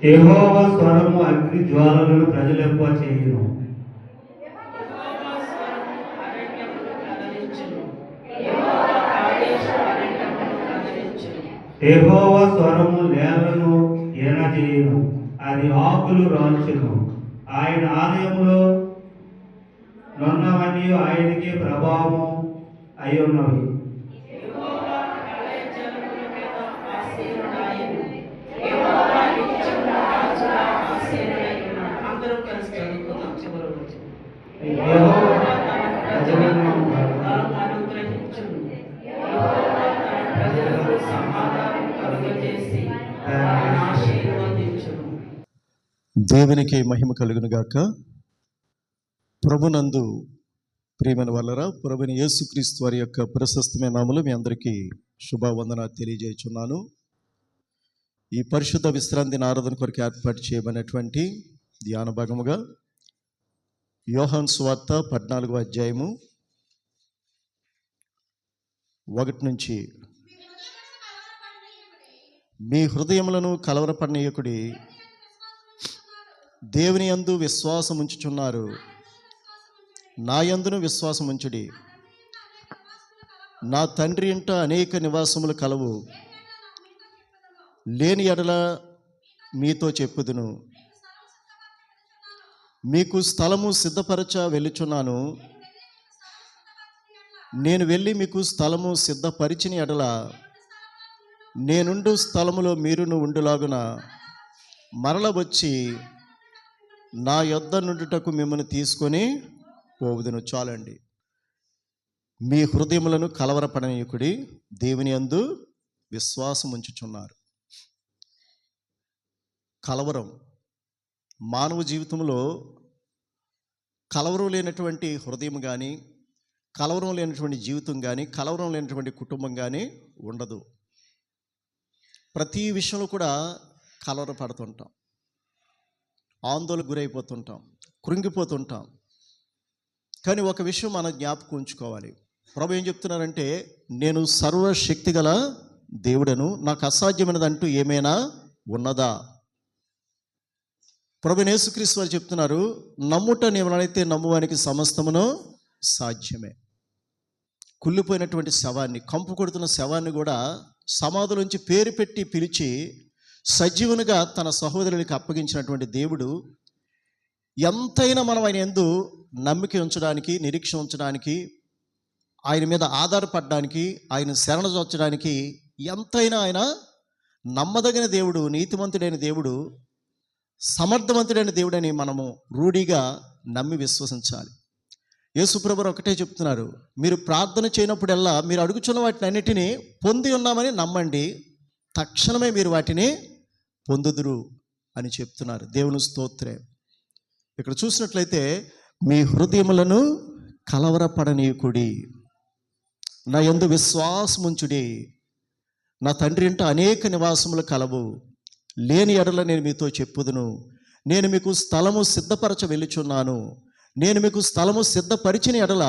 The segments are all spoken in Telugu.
యెహోవా స్వరము అగ్ని జ్వాలలను ప్రజలెప్ప చేయును. యెహోవా స్వరము నేలను ఎనజేయును, అది ఆకులు రాల్చును. ఆయన ఆలయంలో నున్నవన్నీ ఆయనకి ప్రభావం అయ్యున్నవి. దేవునికి మహిమ కలుగును గాక. ప్రభునందు ప్రియమైన వాళ్ళరా, ప్రభుని యేసుక్రీస్తు వారి యొక్క ప్రశస్తమైన నామములో మీ అందరికీ శుభవందన తెలియజేయుచున్నాను. ఈ పరిశుద్ధ విశ్రాంతి ఆరాధన కొరకు ఏర్పాటు చేయబడినటువంటి ధ్యాన భాగముగా యోహాను సువార్త 14వ అధ్యాయము 1 నుంచి, మీ హృదయములను కలవరపడనీయకుడి, దేవుని యందు విశ్వాసం ఉంచుచున్నారు, నా యందును విశ్వాసం ఉంచుడి. నా తండ్రి ఇంట అనేక నివాసములు కలవు, లేని ఎడల మీతో చెప్పుదును. మీకు స్థలము సిద్ధపరచ వెళ్ళుచున్నాను. నేను వెళ్ళి మీకు స్థలము సిద్ధపరిచిన ఎడల నేనుండు స్థలములో మీరును ఉండులాగున మరల వచ్చి నా యొద్ద నుండుటకు మిమ్మల్ని తీసుకొని పోవుదును. చాలండి. మీ హృదయములను కలవరపడనీయకుడి, దేవుని యందు విశ్వాసం ఉంచుచున్నారు. కలవరం మానవ జీవితంలో కలవరం లేనటువంటి హృదయం కానీ, కలవరం లేనటువంటి జీవితం కానీ, కలవరం లేనటువంటి కుటుంబం కానీ ఉండదు. ప్రతి విషయంలో కూడా కలవరపడుతుంటాం, ఆందోళనకు గురైపోతుంటాం, కృంగిపోతుంటాం. కానీ ఒక విషయం మనం జ్ఞాపకం ఉంచుకోవాలి. ప్రభు ఏం చెప్తున్నారంటే, నేను సర్వశక్తి గల దేవుడను, నాకు అసాధ్యమైనదంటూ ఏమైనా ఉన్నదా? ప్రభు యేసుక్రీస్తు వారు చెప్తున్నారు, నమ్ముట నీవనైతే నమ్మువానికి సమస్తమును సాధ్యమే. కుళ్ళిపోయినటువంటి శవాన్ని, కంపు కొడుతున్న శవాన్ని కూడా సమాధులోంచి పేరు పెట్టి పిలిచి సజీవునిగా తన సహోదరునికి అప్పగించినటువంటి దేవుడు, ఎంతైనా మనం ఆయన యందు నమ్మిక ఉంచడానికి, నిరీక్ష ఉంచడానికి, ఆయన మీద ఆధారపడడానికి, ఆయన శరణజొచ్చడానికి ఎంతైనా ఆయన నమ్మదగిన దేవుడు, నీతిమంతుడైన దేవుడు, సమర్థవంతుడైన దేవుడని మనము రూఢిగా నమ్మి విశ్వసించాలి. యేసుప్రభువు ఒకటే చెప్తున్నారు, మీరు ప్రార్థన చేయనప్పుడల్లా మీరు అడుగుచున్న వాటిని అన్నిటినీ పొంది ఉన్నామని నమ్మండి, తక్షణమే మీరు వాటిని పొందుదురు అని చెప్తున్నారు. దేవుని స్తోత్రం. ఇక్కడ చూసినట్లయితే, మీ హృదయములను కలవరపడనీయకుడి, నా యందు విశ్వాసముంచుడి, నా తండ్రి ఇంట అనేక నివాసములు కలవు, లేని ఎడల నేను మీతో చెప్పుదును. నేను మీకు స్థలము సిద్ధపరచ వెళ్ళుచున్నాను. నేను మీకు స్థలము సిద్ధపరిచిన ఎడల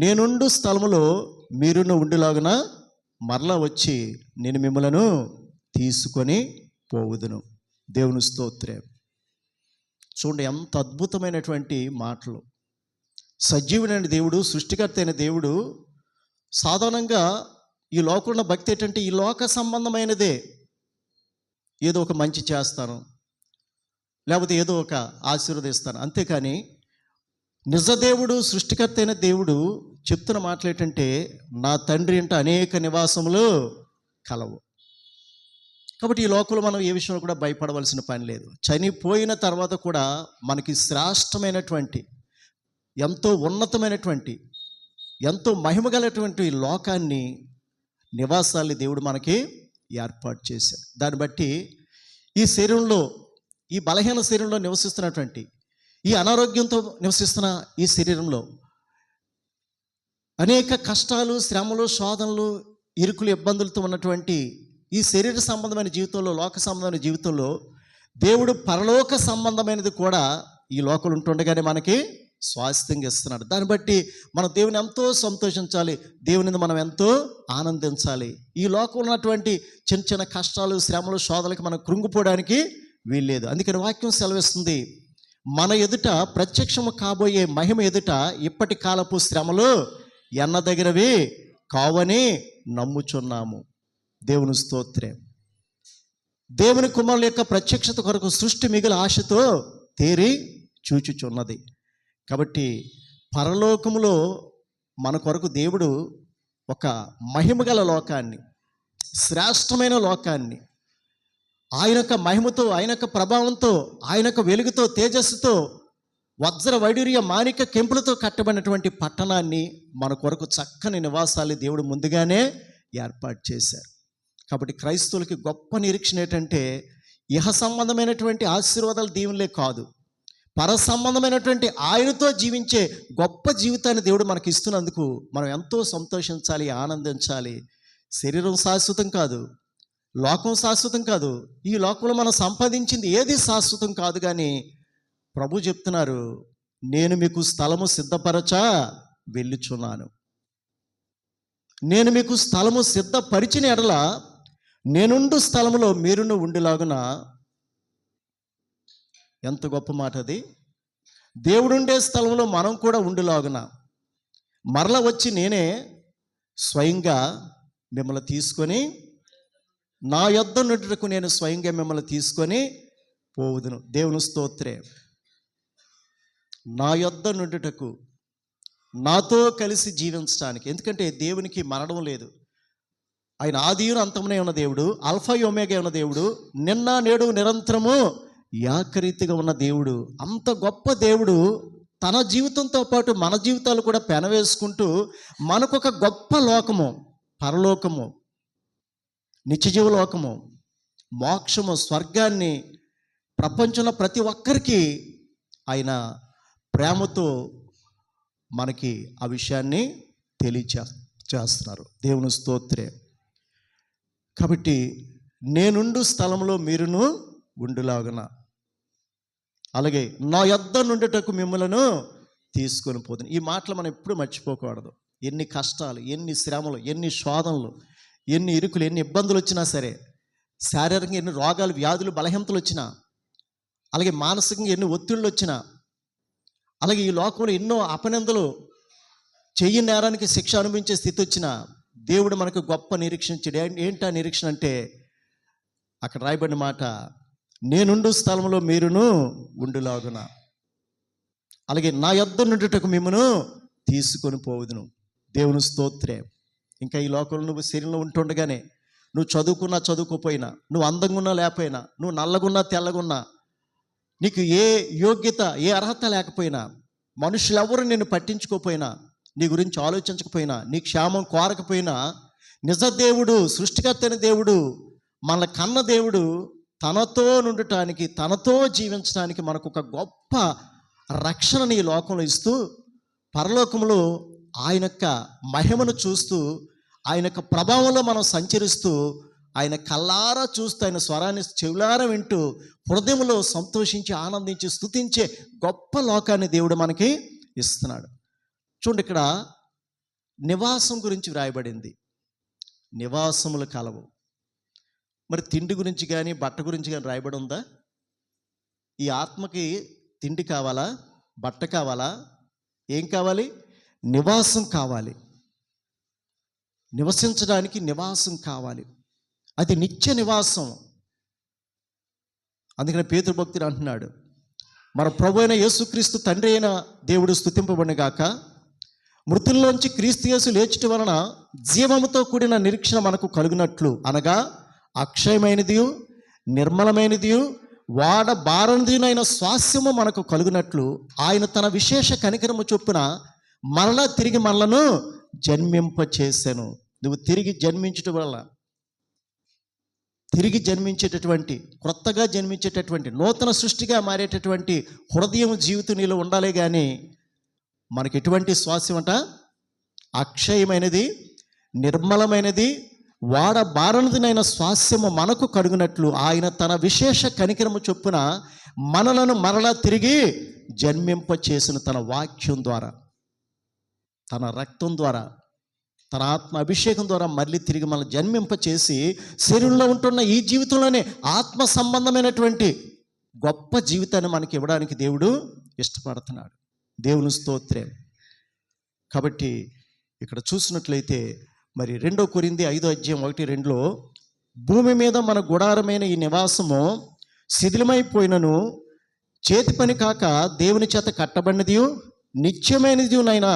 నేనుండు స్థలములో మీరును ఉండులాగున మరలా వచ్చి నేను మిమ్మలను తీసుకొని పోవుదును. దేవుని స్తోత్రం. చూడండి, ఎంత అద్భుతమైనటువంటి మాటలు. సజీవుడైన దేవుడు, సృష్టికర్త అయిన దేవుడు, సాధారణంగా ఈ లోకంలో భక్తి ఏంటంటే ఈ లోక సంబంధమైనదే. ఏదో ఒక మంచి చేస్తాను, లేకపోతే ఏదో ఒక ఆశీర్వదిస్తాను, అంతేకాని నిజదేవుడు, సృష్టికర్త అయిన దేవుడు చెప్తున్న మాటలు ఏంటంటే, నా తండ్రి ఇంట అనేక నివాసములు కలవు. కాబట్టి ఈ లోకంలో మనం ఏ విషయంలో కూడా భయపడవలసిన పని లేదు. చనిపోయిన తర్వాత కూడా మనకి శ్రేష్టమైనటువంటి, ఎంతో ఉన్నతమైనటువంటి, ఎంతో మహిమగలటువంటి లోకాన్ని, నివాసాన్ని దేవుడు మనకి ఏర్పాటు చేశాడు. దాన్ని బట్టి ఈ శరీరంలో, ఈ బలహీన శరీరంలో నివసిస్తున్నటువంటి, ఈ అనారోగ్యంతో నివసిస్తున్న ఈ శరీరంలో అనేక కష్టాలు, శ్రమలు, శోధనలు, ఇరుకులు, ఇబ్బందులతో ఉన్నటువంటి ఈ శరీర సంబంధమైన జీవితంలో, లోక సంబంధమైన జీవితంలో దేవుడు పరలోక సంబంధమైనది కూడా ఈ లోకంలో ఉంటుండగానే మనకి స్వాస్థ్యంగా ఇస్తున్నాడు. దాన్ని బట్టి మనం దేవుని ఎంతో సంతోషించాలి, దేవుని మనం ఎంతో ఆనందించాలి. ఈ లోకంలో ఉన్నటువంటి చిన్న చిన్న కష్టాలు, శ్రమలు, శోధనలకు మనం కృంగిపోవడానికి వీల్లేదు. అందుకని వాక్యం సెలవిస్తుంది, మన ఎదుట ప్రత్యక్షము కాబోయే మహిమ ఎదుట ఇప్పటి కాలపు శ్రమలు ఎన్నదగినవి కావని నమ్ముచున్నాము. దేవుని స్తోత్రం. దేవుని కుమారుల యొక్క ప్రత్యక్షత కొరకు సృష్టి మిగిలిన ఆశతో తేరి చూచుచున్నది. కాబట్టి పరలోకములో మన కొరకు దేవుడు ఒక మహిమగల లోకాన్ని, శ్రేష్టమైన లోకాన్ని, ఆయన యొక్క మహిమతో, ఆయన యొక్క ప్రభావంతో, ఆయన యొక్క వెలుగుతో, తేజస్సుతో, వజ్ర వైడూర్య మాణిక కెంపులతో కట్టబడినటువంటి పట్టణాన్ని మన కొరకు చక్కని నివాసాలు దేవుడు ముందుగానే ఏర్పాటు చేశారు. కాబట్టి క్రైస్తవులకి గొప్ప నిరీక్షణ ఏంటంటే ఇహ సంబంధమైనటువంటి ఆశీర్వాదాలు దీవులే కాదు, పర సంబంధమైనటువంటి ఆయనతో జీవించే గొప్ప జీవితాన్ని దేవుడు మనకి ఇస్తున్నందుకు మనం ఎంతో సంతోషించాలి, ఆనందించాలి. శరీరం శాశ్వతం కాదు, లోకం శాశ్వతం కాదు, ఈ లోకంలో మనం సంపాదించింది ఏది శాశ్వతం కాదు. కానీ ప్రభు చెప్తున్నారు, నేను మీకు స్థలము సిద్ధపరచా వెళ్ళుచున్నాను. నేను మీకు స్థలము సిద్ధపరిచిన ఎడల నేనుండు స్థలములో మీరును ఉండిలాగున. ఎంత గొప్ప మాట అది. దేవుడుండే స్థలంలో మనం కూడా ఉండిలాగున మరల వచ్చి నేనే స్వయంగా మిమ్మల్ని తీసుకొని నా యొద్ద నుండుటకు నేను స్వయంగా మిమ్మల్ని తీసుకొని పోవుదును. దేవుని స్తోత్రే. నా యొద్ద నుండుటకు, నాతో కలిసి జీవించడానికి. ఎందుకంటే దేవునికి మరణం లేదు. ఆయన ఆదియును అంతమునే ఉన్న దేవుడు, ఆల్ఫా ఒమేగా ఉన్న దేవుడు, నిన్న నేడు నిరంతరము ఏకరీతిగా ఉన్న దేవుడు. అంత గొప్ప దేవుడు తన జీవితంతో పాటు మన జీవితాలు కూడా పెనవేసుకుంటూ మనకొక గొప్ప లోకము, పరలోకము, నిత్యజీవ లోకము, మోక్షము, స్వర్గాన్ని ప్రపంచంలో ప్రతి ఒక్కరికి ఆయన ప్రేమతో మనకి ఆ విషయాన్ని తెలియచేస్తున్నారు. దేవుని స్తోత్రే. కాబట్టి నేనుండు స్థలంలో మీరును ఉండులాగున, అలాగే నా యొద్ద నుండుటకు మిమ్మలను తీసుకొని పోతుంది. ఈ మాటలు మనం ఎప్పుడు మర్చిపోకూడదు. ఎన్ని కష్టాలు, ఎన్ని శ్రమలు, ఎన్ని శోధనలు, ఎన్ని ఇరుకులు, ఎన్ని ఇబ్బందులు వచ్చినా సరే, శారీరకంగా ఎన్ని రోగాలు, వ్యాధులు, బలహీనతలు వచ్చినా, అలాగే మానసికంగా ఎన్ని ఒత్తిళ్ళు వచ్చినా, అలాగే ఈ లోకంలో ఎన్నో అపనిందలు, చెయ్యి నేరానికి శిక్ష అనుభవించే స్థితి వచ్చినా దేవుడు మనకు గొప్ప నిరీక్షణ ఇచ్చాడు. ఏంటా నిరీక్షణ అంటే అక్కడ రాయబడిన మాట, నేనుండు స్థలంలో మీరును ఉండులాగున, అలాగే నా యొద్ద నుండుటకు మిమ్మను తీసుకొని పోవుదును. దేవుని స్తోత్రే. ఇంకా ఈ లోకంలో నువ్వు శరీరంలో ఉంటుండగానే, నువ్వు చదువుకున్నా చదువుకోపోయినా, నువ్వు అందంగా ఉన్నా లేకపోయినా, నువ్వు నల్లగున్నా తెల్లగున్నా, నీకు ఏ యోగ్యత, ఏ అర్హత లేకపోయినా, మనుషులు ఎవరు నిన్ను పట్టించుకోపోయినా, నీ గురించి ఆలోచించకపోయినా, నీ క్షేమం కోరకపోయినా, నిజ దేవుడు, సృష్టికర్త అయిన దేవుడు, మన కన్న దేవుడు తనతో నుండటానికి, తనతో జీవించడానికి మనకు ఒక గొప్ప రక్షణని ఈ లోకంలో ఇస్తూ, పరలోకంలో ఆయన యొక్క మహిమను చూస్తూ, ఆయన యొక్క ప్రభావంలో మనం సంచరిస్తూ, ఆయన కళ్ళారా చూస్తూ, ఆయన స్వరాన్ని చెవులారా వింటూ, హృదయంలో సంతోషించి, ఆనందించి, స్తుతించే గొప్ప లోకాన్ని దేవుడు మనకి ఇస్తున్నాడు. చూడండి, ఇక్కడ నివాసం గురించి వ్రాయబడింది. నివాసములు కలవు. మరి తిండి గురించి కానీ, బట్ట గురించి కానీ రాయబడి ఉందా? ఈ ఆత్మకి తిండి కావాలా? బట్ట కావాలా? ఏం కావాలి? నివాసం కావాలి. నివసించడానికి నివాసం కావాలి. అది నిత్య నివాసం. అందుకని పేతురు భక్తుడు అంటున్నాడు, మన ప్రభు అయిన యేసుక్రీస్తు తండ్రి అయిన దేవుడు స్తుతింపబడును గాక. మృతుల్లోంచి క్రీస్తు యేసు లేచుట వలన జీవముతో కూడిన నిరీక్షణ మనకు కలుగునట్లు, అనగా అక్షయమైనదియు నిర్మలమైనదియు వాడబారనిదినైన స్వాస్యము మనకు కలుగునట్లు ఆయన తన విశేష కనికరము చొప్పున మరలా తిరిగి మనలను జన్మింపచేసెను. నువ్వు తిరిగి జన్మించటం వల్ల, తిరిగి జన్మించేటటువంటి, క్రొత్తగా జన్మించేటటువంటి, నూతన సృష్టిగా మారేటటువంటి హృదయం, జీవితం నీలో ఉండాలి. కానీ మనకి ఎటువంటి స్వాస్యం అంట? అక్షయమైనది, నిర్మలమైనది, వాడబారనిదినైన స్వాస్యము మనకు కలుగునట్లు ఆయన తన విశేష కనికరము చొప్పున మనలను మరలా తిరిగి జన్మింపచేసిన తన వాక్యం ద్వారా, తన రక్తం ద్వారా, తన ఆత్మ అభిషేకం ద్వారా మళ్ళీ తిరిగి మనం జన్మింపచేసి శరీరంలో ఉంటున్న ఈ జీవితంలోనే ఆత్మ సంబంధమైనటువంటి గొప్ప జీవితాన్ని మనకి ఇవ్వడానికి దేవుడు ఇష్టపడుతున్నాడు. దేవుని స్తోత్రం. కాబట్టి ఇక్కడ చూసినట్లయితే మరి 2 కొరింథీ 5:1-2 భూమి మీద మన గుడారమైన ఈ నివాసము శిథిలమైపోయినను చేతి పని కాక దేవుని చేత కట్టబడినది నిత్యమైనదినైన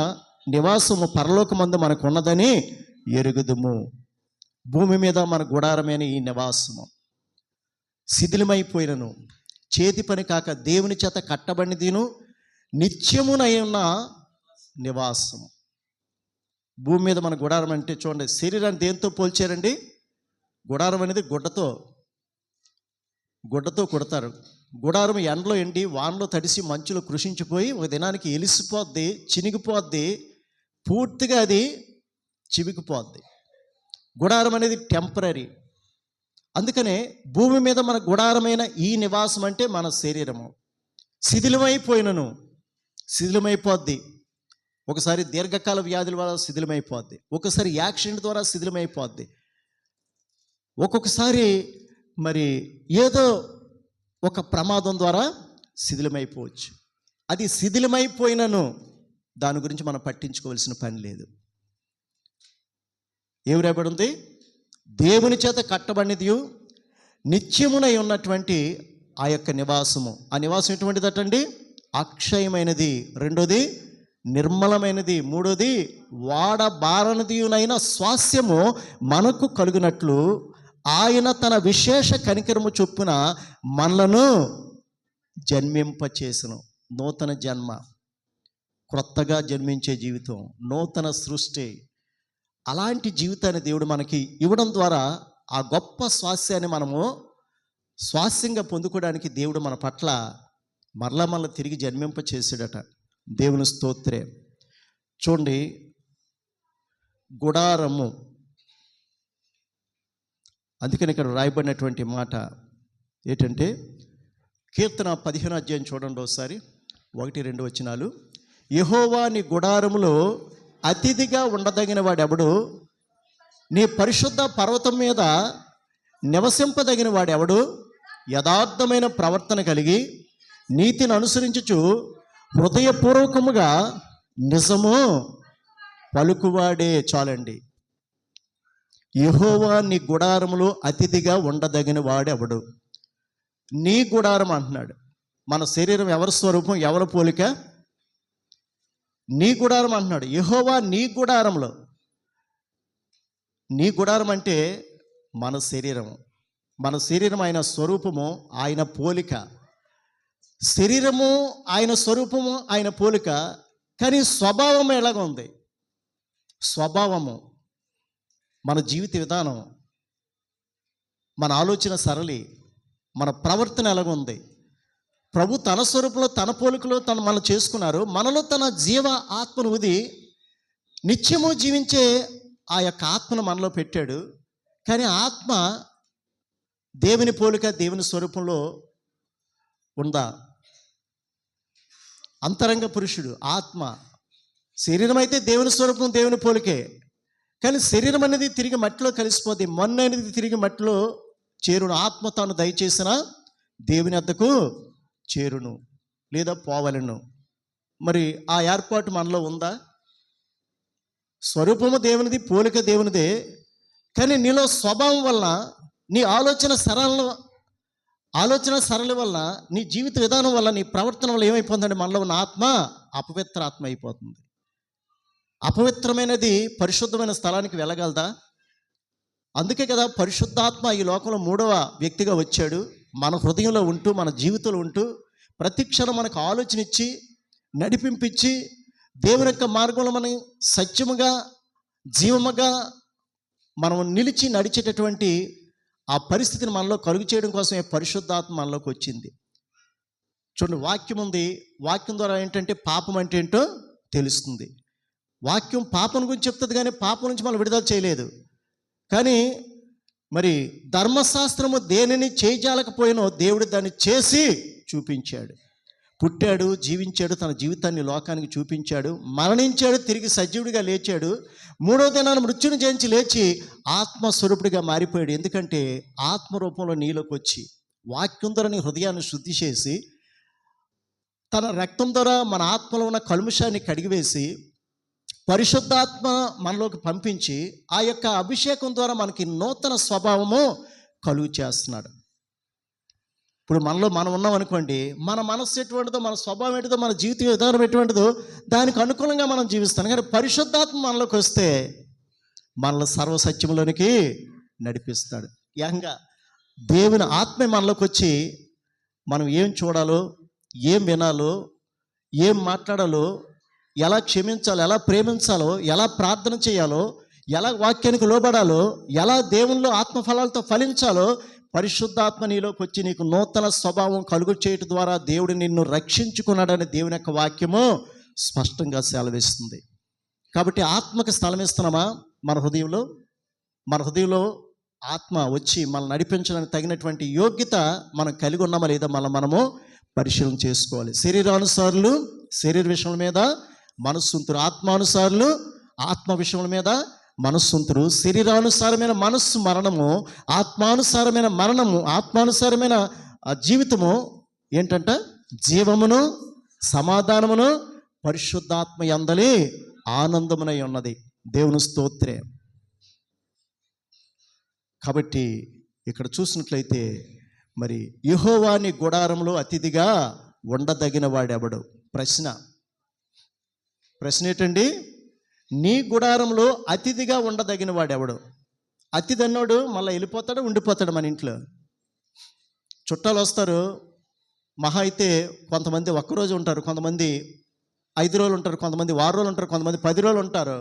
నివాసము పరలోకమందు మనకు ఉన్నదని ఎరుగుదుము. భూమి మీద మన గుడారమైన ఈ నివాసము శిథిలమైపోయినను చేతి పని కాక దేవుని చేత కట్టబడినదిను నిత్యమునైన నివాసము. భూమి మీద మన గుడారం అంటే చూడండి, శరీరాన్ని దేంతో పోల్చారండి? గుడారం అనేది గుడ్డతో కొడతారు. గుడారం ఎండలో ఎండి వానలో తడిసి మంచులో కృషించిపోయి ఒక దినానికి ఎలిసిపోద్ది, చినిగిపోద్ది, పూర్తిగా అది చివికిపోద్ది. గుడారం అనేది టెంపరీ. అందుకనే భూమి మీద మన గుడారమైన ఈ నివాసం అంటే మన శరీరము శిథిలమైపోద్ది. ఒకసారి దీర్ఘకాల వ్యాధుల వల్ల శిథిలమైపోద్ది, ఒకసారి యాక్సిడెంట్ ద్వారా శిథిలమైపోద్ది, ఒక్కొక్కసారి మరి ఏదో ఒక ప్రమాదం ద్వారా శిథిలమైపోవచ్చు. అది శిథిలమైపోయినను దాని గురించి మనం పట్టించుకోవాల్సిన పని లేదు. ఏమి రాయబడి ఉంది? దేవుని చేత కట్టబడినది నిత్యమునై ఉన్నటువంటి ఆ యొక్క నివాసము. ఆ నివాసం ఎటువంటిదటండి? అక్షయమైనది, రెండోది నిర్మలమైనది, మూడోది వాడబారనిదియునైన స్వాస్యము మనకు కలుగునట్లు ఆయన తన విశేష కనికరము చొప్పున మనలను జన్మింపచేసెను. నూతన జన్మ, క్రొత్తగా జన్మించే జీవితం, నూతన సృష్టి. అలాంటి జీవితాన్ని దేవుడు మనకి ఇవ్వడం ద్వారా ఆ గొప్ప స్వాస్యాన్ని మనము స్వాస్యంగా పొందుకోవడానికి దేవుడు మన పట్ల మరల తిరిగి జన్మింప చేసాడట. దేవుని స్తోత్రే. చూడండి, గుడారము, అందుకని ఇక్కడ రాయబడినటువంటి మాట ఏంటంటే కీర్తన 15 చూడండి ఒకసారి, 1-2 వచనాలు. యెహోవా నీ గుడారములో అతిథిగా ఉండదగిన వాడెవడు? నీ పరిశుద్ధ పర్వతం మీద నివసింపదగిన వాడెవడు? యథార్థమైన ప్రవర్తన కలిగి నీతిని అనుసరించుచు హృదయపూర్వకముగా నిజము పలుకువాడే. చాలండి. యెహోవా నీ గుడారములో అతిథిగా ఉండదగిన వాడెవడు? నీ గుడారం అంటున్నాడు. మన శరీరం ఎవరి స్వరూపం, ఎవరి పోలిక? నీ గుడారం అంటున్నాడు. యెహోవా నీ గుడారంలో. నీ గుడారం అంటే మన శరీరం. మన శరీరం ఆయన స్వరూపము, ఆయన పోలిక. శరీరము ఆయన స్వరూపము, ఆయన పోలిక. కానీ స్వభావం ఎలాగ ఉంది? స్వభావము, మన జీవిత విధానం, మన ఆలోచన సరళి, మన ప్రవర్తన ఎలాగుంది? ప్రభు తన స్వరూపంలో తన పోలికలో మనం చేసుకున్నారు. మనలో తన జీవ ఆత్మను ఉది నిత్యము జీవించే ఆ యొక్క ఆత్మను మనలో పెట్టాడు. కానీ ఆత్మ దేవుని పోలిక, దేవుని స్వరూపంలో ఉందా? అంతరంగ పురుషుడు ఆత్మ. శరీరం అయితే దేవుని స్వరూపం, దేవుని పోలికే. కానీ శరీరం అనేది తిరిగి మట్టిలో కలిసిపోద్ది. మన్ను అనేది తిరిగి మట్టిలో చేరును. ఆత్మ తాను దయచేసిన దేవుని వద్దకు చేరును, లేదా పోవలను. మరి ఆ ఏర్పాటు మనలో ఉందా? స్వరూపము దేవునిది, పోలిక దేవునిదే. కానీ నీలో స్వభావం వల్ల, నీ ఆలోచన సరళి వల్ల, నీ జీవిత విధానం వల్ల, నీ ప్రవర్తన వల్ల ఏమైపోతుందంటే మనలో ఉన్న ఆత్మ అపవిత్ర ఆత్మ అయిపోతుంది. అపవిత్రమైనది పరిశుద్ధమైన స్థలానికి వెళ్ళగలదా? అందుకే కదా పరిశుద్ధాత్మ ఈ లోకంలో 3వ వ్యక్తిగా వచ్చాడు. మన హృదయంలో ఉంటూ, మన జీవితంలో ఉంటూ, ప్రతి క్షణం మనకు ఆలోచన ఇచ్చి, నడిపింపించి, దేవుని యొక్క మార్గంలో మనం సత్యముగా, జీవముగా మనం నిలిచి నడిచేటటువంటి ఆ పరిస్థితిని మనలో కలుగు చేయడం కోసమే పరిశుద్ధాత్మ మనలోకి వచ్చింది. చూడండి, వాక్యం ఉంది. వాక్యం ద్వారా ఏంటంటే పాపం అంటే ఏంటో తెలుస్తుంది. వాక్యం పాపం గురించి చెప్తుంది, కానీ పాపం నుంచి మనం విడుదల చేయలేదు. కానీ మరి ధర్మశాస్త్రము దేనిని చేయజాలకపోయినో దేవుడు దాన్ని చేసి చూపించాడు. పుట్టాడు, జీవించాడు, తన జీవితాన్ని లోకానికి చూపించాడు, మరణించాడు, తిరిగి సజీవుడిగా లేచాడు, 3వ దినాన మృత్యుని జయించి లేచి ఆత్మస్వరూపుడిగా మారిపోయాడు. ఎందుకంటే ఆత్మరూపంలో నీలోకి వచ్చి వాక్యం ద్వారా నీ హృదయాన్ని శుద్ధి చేసి తన రక్తం ద్వారా మన ఆత్మలో ఉన్న కల్ముషాన్ని కడిగివేసి పరిశుద్ధాత్మ మనలోకి పంపించి ఆ యొక్క అభిషేకం ద్వారా మనకి నూతన స్వభావము కలుగు చేస్తున్నాడు. ఇప్పుడు మనలో మనం ఉన్నాం అనుకోండి, మన మనస్సు ఎటువంటిదో, మన స్వభావం ఏంటిదో, మన జీవిత విధానం ఎటువంటిదో దానికి అనుకూలంగా మనం జీవిస్తాం. కానీ పరిశుద్ధాత్మ మనలోకి వస్తే మనల్ని సర్వసత్యంలోనికి నడిపిస్తాడు. యంగా దేవుని ఆత్మ మనలోకి వచ్చి మనం ఏం చూడాలో, ఏం వినాలో, ఏం మాట్లాడాలో, ఎలా క్షమించాలో, ఎలా ప్రేమించాలో, ఎలా ప్రార్థన చేయాలో, ఎలా వాక్యానికి లోబడాలో, ఎలా దేవునిలో ఆత్మఫలాలతో ఫలించాలో పరిశుద్ధాత్మ నీలోకి వచ్చి నీకు నూతన స్వభావం కలుగు చేయటం ద్వారా దేవుడు నిన్ను రక్షించుకున్నాడని దేవుని యొక్క వాక్యము స్పష్టంగా సెలవిస్తుంది. కాబట్టి ఆత్మకి స్థలం ఇస్తున్నామా మన హృదయంలో? మన హృదయంలో ఆత్మ వచ్చి మనల్ని నడిపించడానికి తగినటువంటి యోగ్యత మనం కలిగి ఉన్నామా లేదా మనము పరిశీలన చేసుకోవాలి. శరీరానుసారులు శరీర విషయాల మీద మనస్సుంతురు, ఆత్మానుసారులు ఆత్మ విషయముల మీద మనస్సుంతురు. శరీరానుసారమైన మనస్సు మరణము, ఆత్మానుసారమైన మరణము, ఆత్మానుసారమైన జీవితము ఏంటంట? జీవమును, సమాధానమును, పరిశుద్ధాత్మ యందలి ఆనందమునై ఉన్నది. దేవుని స్తోత్రం. కాబట్టి ఇక్కడ చూసినట్లయితే మరి యెహోవాని గుడారంలో అతిథిగా ఉండదగిన వాడెవడు? ప్రశ్న ఏంటండి? నీ గుడారంలో అతిథిగా ఉండదగిన వాడెవడు? అతిథి అన్నోడు మళ్ళీ వెళ్ళిపోతాడు, ఉండిపోతాడు మన ఇంట్లో. చుట్టాలు వస్తారు, మహా అయితే కొంతమంది ఒక్కరోజు ఉంటారు, కొంతమంది 5 రోజులు ఉంటారు, కొంతమంది 6 రోజులు ఉంటారు, కొంతమంది 10 రోజులు ఉంటారు.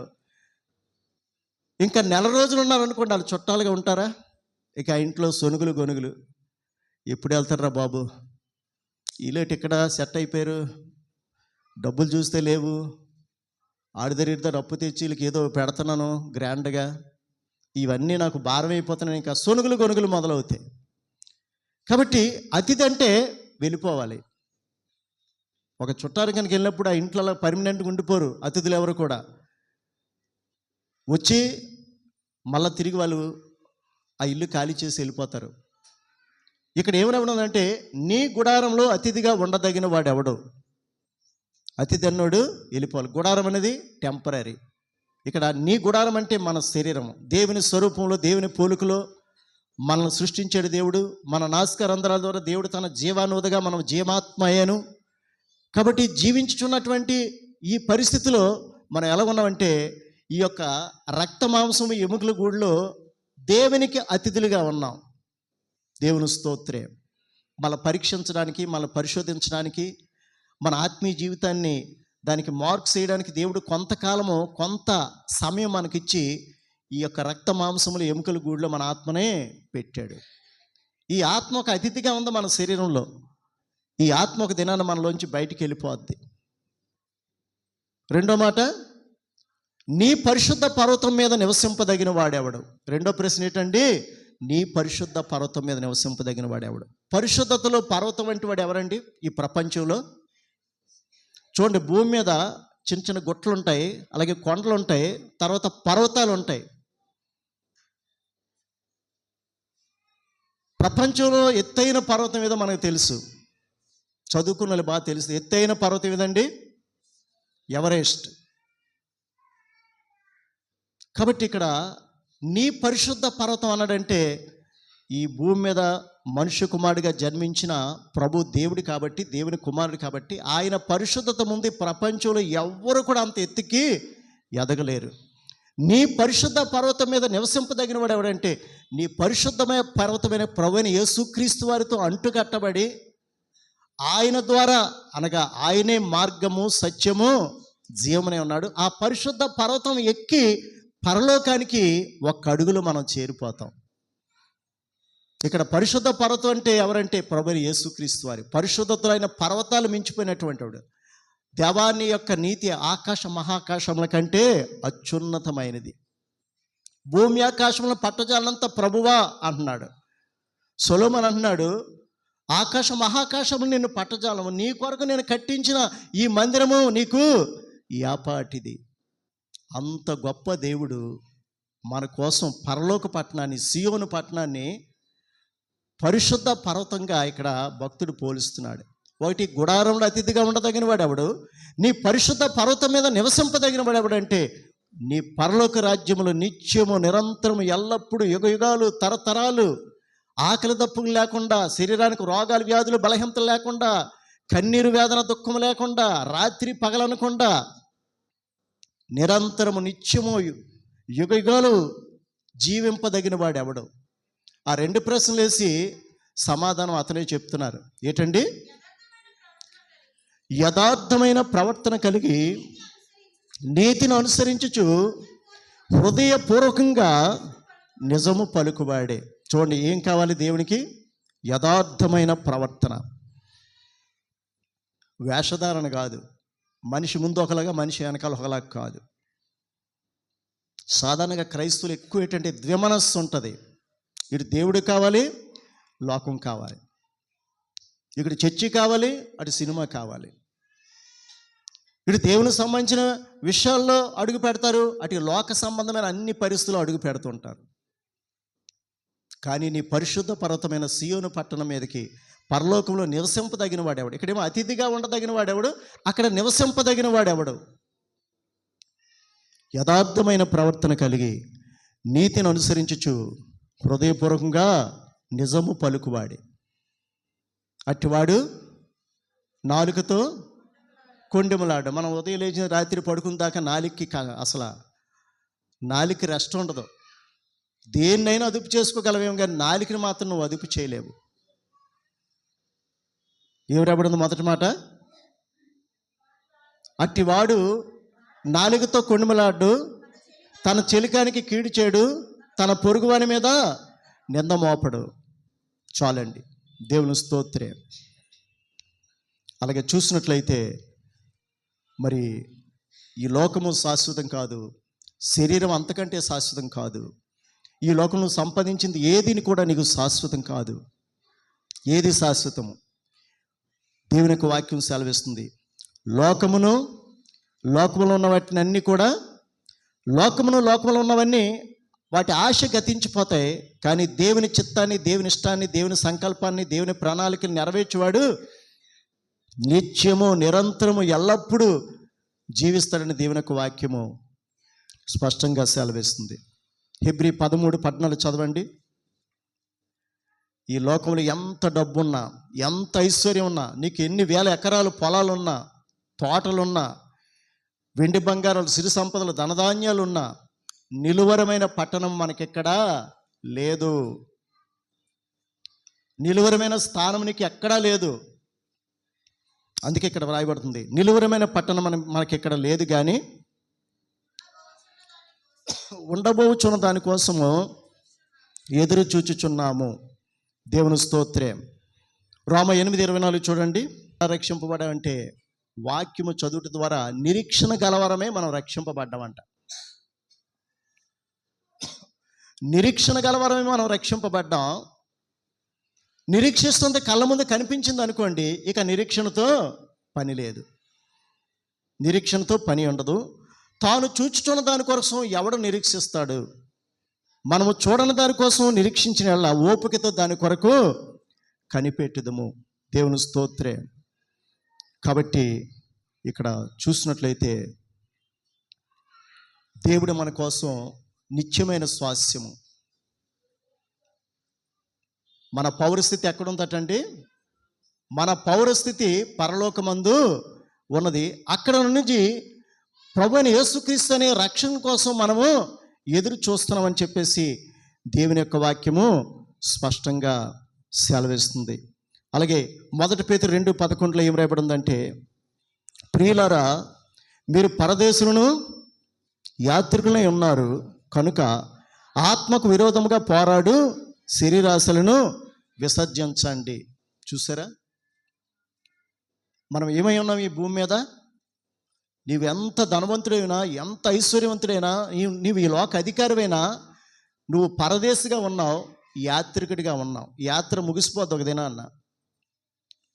ఇంకా నెల రోజులు ఉన్నారనుకోండి, వాళ్ళు చుట్టాలుగా ఉంటారా? ఇక ఆ ఇంట్లో సొనుగులు గొనుగులు. ఎప్పుడు వెళ్తారా బాబు, ఈలేటి ఇక్కడ సెట్ అయిపోయారు, డబ్బులు చూస్తే లేవు, ఆడిదరిద్దారు అప్పు తెచ్చి వీళ్ళకి ఏదో పెడుతున్నాను గ్రాండ్గా, ఇవన్నీ నాకు భారం అయిపోతున్నాయి. ఇంకా సొనుగులు గొనుగులు మొదలవుతాయి. కాబట్టి అతిథి అంటే వెళ్ళిపోవాలి. ఒక చుట్టాలు కనుక వెళ్ళినప్పుడు ఆ ఇంట్లో పర్మనెంట్గా ఉండిపోరు అతిథులు ఎవరు కూడా. వచ్చి మళ్ళీ తిరిగి వాళ్ళు ఆ ఇల్లు ఖాళీ చేసి వెళ్ళిపోతారు. ఇక్కడ ఏమనవునంటే నీ గుడారంలో అతిథిగా ఉండదగిన వాడు ఎవడు? అతిథి అన్నోడు వెళ్ళిపోవాలి. గుడారం అనేది టెంపరీ. ఇక్కడ నీ గుడారం అంటే మన శరీరం. దేవుని స్వరూపంలో, దేవుని పోలికలో మనల్ని సృష్టించాడు దేవుడు. మన నాసిక రంధ్రాల ద్వారా దేవుడు తన జీవానువదగా మనం జీవాత్మ అయ్యాను. కాబట్టి జీవించుచున్నటువంటి ఈ పరిస్థితిలో మనం ఎలా ఉన్నామంటే ఈ యొక్క రక్త మాంసము ఎముకల గూడులో దేవునికి అతిథులుగా ఉన్నాం. దేవుని స్తోత్రం. మళ్ళీ పరీక్షించడానికి, మళ్ళీ పరిశోధించడానికి, మన ఆత్మీయ జీవితాన్ని దానికి మార్క్స్ చేయడానికి దేవుడు కొంతకాలము కొంత సమయం మనకిచ్చి ఈ యొక్క రక్త మాంసములు ఎముకల గూడులో మన ఆత్మనే పెట్టాడు. ఈ ఆత్మ ఒక అతిథిగా ఉంది మన శరీరంలో. ఈ ఆత్మ ఒక దినాన్ని మనలోంచి బయటికి వెళ్ళిపోద్ది. రెండో మాట, నీ పరిశుద్ధ పర్వతం మీద నివసింపదగిన వాడెవడు? రెండో ప్రశ్న ఏంటండి? నీ పరిశుద్ధ పర్వతం మీద నివసింపదగిన వాడెవడు? పరిశుద్ధతలో పర్వతం వంటి వాడు ఎవరండి ఈ ప్రపంచంలో? చూడండి, భూమి మీద చిన్న చిన్న గుట్టలు ఉంటాయి, అలాగే కొండలు ఉంటాయి, తర్వాత పర్వతాలు ఉంటాయి. ప్రపంచంలో ఎత్తైన పర్వతం ఏదో మనకు తెలుసు, చదువుకున్న వాళ్ళు బాగా తెలుసు. ఎత్తైన పర్వతం ఏదండి? ఎవరెస్ట్. కాబట్టి ఇక్కడ నీ పరిశుద్ధ పర్వతం అన్నాడంటే ఈ భూమి మీద మనుష్య కుమారుడిగా జన్మించిన ప్రభు దేవుడి కాబట్టి, దేవుని కుమారుడు కాబట్టి ఆయన పరిశుద్ధత ముందు ప్రపంచంలో ఎవ్వరు కూడా అంత ఎత్తుకి ఎదగలేరు. నీ పరిశుద్ధ పర్వతం మీద నివసింపదగిన వాడు ఎవడంటే నీ పరిశుద్ధమైన పర్వతమైన ప్రభువైన యేసుక్రీస్తు వారితో అంటుకట్టబడి ఆయన ద్వారా, అనగా ఆయనే మార్గము, సత్యము, జీవమనే ఉన్నాడు. ఆ పరిశుద్ధ పర్వతం ఎక్కి పరలోకానికి ఒక్క అడుగులో మనం చేరిపోతాం. ఇక్కడ పరిశుద్ధ పర్వతం అంటే ఎవరంటే ప్రభువైన యేసుక్రీస్తు వారి. పరిశుద్ధతలో ఆయన పర్వతాలు మించిపోయినటువంటి వాడు. దేవాన్ని యొక్క నీతి ఆకాశ మహాకాశముల కంటే అత్యున్నతమైనది. భూమి ఆకాశములను పట్టజాలంత ప్రభువా అంటున్నాడు. సొలొమోను అంటున్నాడు, ఆకాశ మహాకాశములు నిన్ను పట్టజాలము, నీ కొరకు నేను కట్టించిన ఈ మందిరము నీకు యాపాటిది. అంత గొప్ప దేవుడు మన కోసం పరలోక పట్టణాన్ని, సియోను పట్టణాన్ని పరిశుద్ధ పర్వతంగా ఇక్కడ భక్తుడు పోలుస్తున్నాడు. ఒకటి, గుడారంలో అతిథిగా ఉండదగిన వాడెవడు, నీ పరిశుద్ధ పర్వతం మీద నివసింపదగిన వాడెవడంటే నీ పరలోక రాజ్యములు నిత్యము నిరంతరము ఎల్లప్పుడూ యుగయుగాలు తరతరాలు ఆకలి దప్పులు లేకుండా, శరీరానికి రోగాలు వ్యాధులు బలహీనతలు లేకుండా, కన్నీరు వేదన దుఃఖం లేకుండా, రాత్రి పగలనకుండా నిరంతరము నిత్యము యుగయుగాలు జీవింపదగిన వాడు ఎవడు? ఆ రెండు ప్రశ్నలు వేసి సమాధానం అతనే చెప్తున్నారు. ఏంటండి? యథార్థమైన ప్రవర్తన కలిగి నీతిని అనుసరించుచు హృదయపూర్వకంగా నిజము పలుకువాడే. చూడండి, ఏం కావాలి దేవునికి? యథార్థమైన ప్రవర్తన. వేషధారణ కాదు, మనిషి ముందు ఒకలాగా మనిషి వెనకాల ఒకలాగా కాదు. సాధారణంగా క్రైస్తవులు ఎక్కువ ఏంటంటే ద్విమనస్సు ఉంటుంది. ఇటు దేవుడు కావాలి, లోకం కావాలి. ఇక్కడ చర్చి కావాలి, అటు సినిమా కావాలి. ఇటు దేవునికి సంబంధించిన విషయాల్లో అడుగు పెడతారు, అటు లోక సంబంధమైన అన్ని పరిస్థితుల్లో అడుగు పెడుతుంటారు. కానీ నీ పరిశుద్ధ పర్వతమైన సియోను పట్టణం మీదకి పరలోకంలో నివసింపదగిన వాడెవడు? ఇక్కడేమో అతిథిగా ఉండదగిన వాడెవడు, అక్కడ నివసింపదగిన వాడెవడు? యథార్థమైన ప్రవర్తన కలిగి నీతిని అనుసరించుచు హృదయపూర్వకంగా నిజము పలుకువాడే. అట్టివాడు నాలుకతో కొండెములాడు. మనం ఉదయం లేచిన రాత్రి పడుకున్న దాకా నాలికి అసలు నాలికి రెస్ట్ ఉండదు. దేన్నైనా అదుపు చేసుకోగలవేమో, కానీ నాలికని మాత్రం నువ్వు అదుపు చేయలేవు. ఎవరెవడుంది మొదటి మాట? అట్టివాడు నాలుగుతో కొండెములాడు, తన చెలికానికి కీడు చేయడు, తన పొరుగువాని మీద నింద మోపడు. చాలండి, దేవుని స్తోత్రం. అలాగే చూసినట్లయితే మరి ఈ లోకము శాశ్వతం కాదు, శరీరం అంతకంటే శాశ్వతం కాదు. ఈ లోకంలో సంపాదించింది ఏదిని కూడా నీకు శాశ్వతం కాదు. ఏది శాశ్వతము? దేవుని యొక్క వాక్యం సెలవిస్తుంది, లోకములో ఉన్న వాటిని అన్నీ కూడా, లోకంలో ఉన్నవన్నీ వాటి ఆశ గతించిపోతాయి. కానీ దేవుని చిత్తాన్ని, దేవుని ఇష్టాన్ని, దేవుని సంకల్పాన్ని, దేవుని ప్రణాళికలు నెరవేర్చేవాడు నిత్యము నిరంతరము ఎల్లప్పుడూ జీవిస్తాడని దేవుని యొక్క వాక్యము స్పష్టంగా సెలవిస్తుంది. హెబ్రీ 13:14 చదవండి. ఈ లోకంలో ఎంత డబ్బున్నా, ఎంత ఐశ్వర్యం ఉన్నా, నీకు ఎన్ని వేల ఎకరాలు పొలాలున్నా, తోటలున్నా, వెండి బంగారాలు, సిరి సంపదలు, ధనధాన్యాలున్నా, నిలువరమైన పట్టణం మనకెక్కడా లేదు. నిలువరమైన స్థానం నీకు ఎక్కడా లేదు. అందుకే ఇక్కడ వ్రాయబడుతుంది, నిలువరమైన పట్టణం మనకిక్కడ లేదు, కానీ ఉండబోచున్న దానికోసము ఎదురు చూచుచున్నాము. దేవుని స్తోత్రం. రోమ 8:24 చూడండి. రక్షింపబడామంటే వాక్యము చదువుట ద్వారా నిరీక్షణ గలవరమే మనం రక్షింపబడ్డామంట. నిరీక్షణ గలవరమే మనం రక్షింపబడ్డాం. నిరీక్షిస్తుంది కళ్ళ ముందు కనిపించింది అనుకోండి, ఇక నిరీక్షణతో పని లేదు, నిరీక్షణతో పని ఉండదు. తాను చూచుచున్న దానికోసం ఎవడు నిరీక్షిస్తాడు? మనము చూడని దానికోసం నిరీక్షించిన వాళ్ళ ఓపికతో దాని కొరకు కనిపెట్టుదము. దేవుని స్తోత్రం. కాబట్టి ఇక్కడ చూసినట్లయితే దేవుడు మన కోసం నిత్యమైన స్వాస్యము. మన పౌరస్థితి ఎక్కడుందటండి? మన పౌరస్థితి పరలోకమందు ఉన్నది. అక్కడ నుంచి ప్రభువైన యేసుక్రీస్తు అనే రక్షణ కోసం మనము ఎదురు చూస్తున్నామని చెప్పేసి దేవుని యొక్క వాక్యము స్పష్టంగా సెలవిస్తుంది. అలాగే 1 పేతురు 2:11 ఏం రాయబడి ఉందంటే, ప్రియులారా, మీరు పరదేశులను యాత్రికులై ఉన్నారు కనుక ఆత్మకు విరోధముగా పోరాడు శరీరాశలను విసర్జించండి. చూసారా, మనం ఏమై ఉన్నాం ఈ భూమి మీద? నీవు ఎంత ధనవంతుడైనా, ఎంత ఐశ్వర్యవంతుడైనా, నీవు ఈ లోక అధికారమైనా, నువ్వు పరదేశిగా ఉన్నావు, యాత్రికుడిగా ఉన్నావు. యాత్ర ముగిసిపోద్ది ఒకదినా అన్న.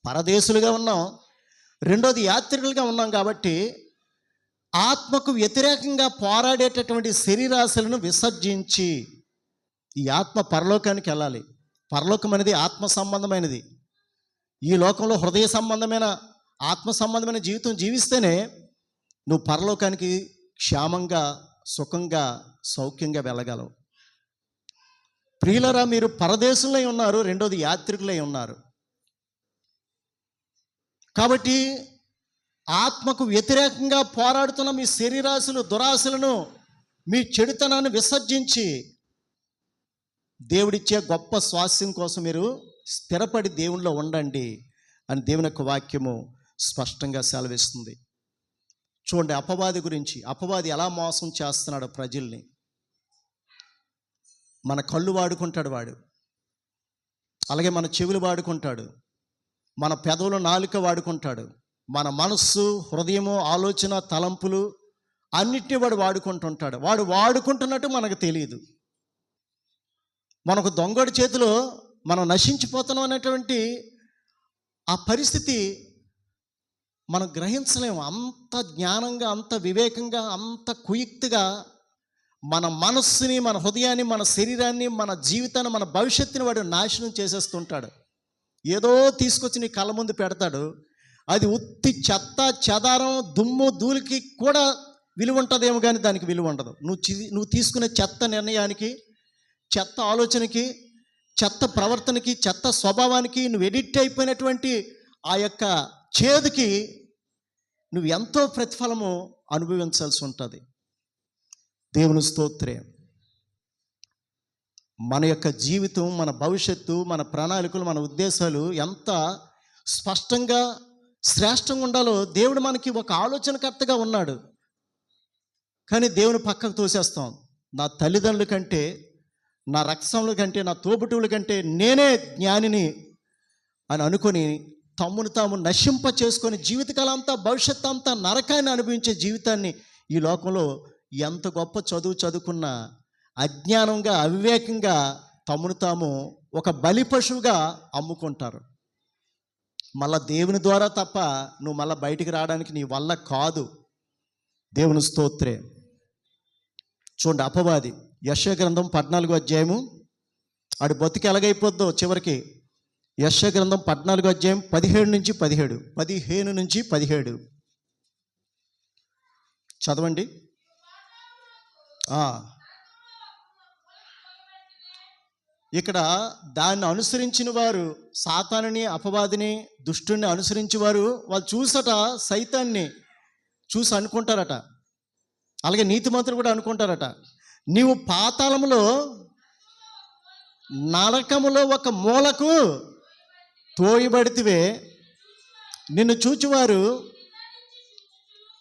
పరదేశులుగా ఉన్నాం, రెండోది యాత్రికులుగా ఉన్నాం. కాబట్టి ఆత్మకు వ్యతిరేకంగా పోరాడేటటువంటి శరీరాశలను విసర్జించి ఈ ఆత్మ పరలోకానికి వెళ్ళాలి. పరలోకం అనేది ఆత్మ సంబంధమైనది. ఈ లోకంలో హృదయ సంబంధమైన ఆత్మ సంబంధమైన జీవితం జీవిస్తేనే నువ్వు పరలోకానికి క్షేమంగా, సుఖంగా, సౌఖ్యంగా వెళ్ళగలవు. ప్రియులరా, మీరు పరదేశంలో ఉన్నారు, రెండోది యాత్రికులై ఉన్నారు. కాబట్టి ఆత్మకు వ్యతిరేకంగా పోరాడుతున్న మీ శరీరాశలు, దురాశలను, మీ చెడుతనాన్ని విసర్జించి దేవుడిచ్చే గొప్ప స్వాస్థ్యం కోసం మీరు స్థిరపడి దేవునిలో ఉండండి అని దేవుని యొక్క వాక్యము స్పష్టంగా సెలవిస్తుంది. చూడండి అపవాది గురించి. అపవాది ఎలా మోసం చేస్తున్నాడు ప్రజల్ని. మన కళ్ళు వాడుకుంటాడు వాడు, అలాగే మన చెవులు వాడుకుంటాడు, మన పెదవులు, నాలుక వాడుకుంటాడు, మన మనస్సు, హృదయము, ఆలోచన, తలంపులు అన్నిటినీ వాడు వాడుకుంటుంటాడు. వాడు వాడుకుంటున్నట్టు మనకు తెలియదు. మనకు దొంగడి చేతిలో మనం నశించిపోతున్నాం అనేటువంటి ఆ పరిస్థితి మనం గ్రహించలేము. అంత జ్ఞానంగా, అంత వివేకంగా, అంత కుయుక్తిగా మన మనస్సుని, మన హృదయాన్ని, మన శరీరాన్ని, మన జీవితాన్ని, మన భవిష్యత్తుని వాడు నాశనం చేసేస్తుంటాడు. ఏదో తీసుకొచ్చి నీ కళ్ళ ముందు పెడతాడు. అది ఉత్తి చెత్త, చెదారం, దుమ్ము, ధూళికి కూడా విలువ ఉంటుందేమో కానీ దానికి విలువ ఉండదు. నువ్వు తీసుకునే చెత్త నిర్ణయానికి, చెత్త ఆలోచనకి, చెత్త ప్రవర్తనకి, చెత్త స్వభావానికి, నువ్వు ఎడిక్ట్ అయిపోయినటువంటి ఆ యొక్క చేదుకి నువ్వు ఎంతో ప్రతిఫలము అనుభవించాల్సి ఉంటుంది. దేవుని స్తోత్రం. మన యొక్క జీవితం, మన భవిష్యత్తు, మన ప్రణాళికలు, మన ఉద్దేశాలు ఎంత స్పష్టంగా, శ్రేష్టంగా ఉండాలో దేవుడు మనకి ఒక ఆలోచనకర్తగా ఉన్నాడు. కానీ దేవుని పక్కకు తోసేస్తాం. నా తల్లిదండ్రుల కంటే, నా రక్తంల కంటే, నా తోబుట్టువుల కంటే నేనే జ్ఞానిని అని అనుకొని తమ్మును తాము నశింప చేసుకొని జీవితకాలం అంతా, భవిష్యత్తు అంతా నరకాన్ని అనుభవించే జీవితాన్ని ఈ లోకంలో ఎంత గొప్ప చదువు చదువుకున్నా అజ్ఞానంగా, అవివేకంగా తమ్మును తాము ఒక బలి పశువుగా అమ్ముకుంటారు. మళ్ళా దేవుని ద్వారా తప్ప నువ్వు మళ్ళీ బయటికి రావడానికి నీ వల్ల కాదు. దేవుని స్తోత్రే. చూడండి అపవాది. యెషయా గ్రంథం 14వ అధ్యాయము. ఆడి బతికి ఎలాగైపోద్దో చివరికి. యెషయా గ్రంథం 14వ అధ్యాయం 15 నుంచి 17 చదవండి. ఇక్కడ దాన్ని అనుసరించిన వారు, సాతానుని, అపవాదిని, దుష్టుని అనుసరించి వారు, వాళ్ళు చూసట సైతాన్ని చూసి అనుకుంటారట, అలాగే నీతిమంతులు కూడా అనుకుంటారట, నీవు పాతాళములో, నరకములో ఒక మూలకు తోయబడితివే, నిన్ను చూచువారు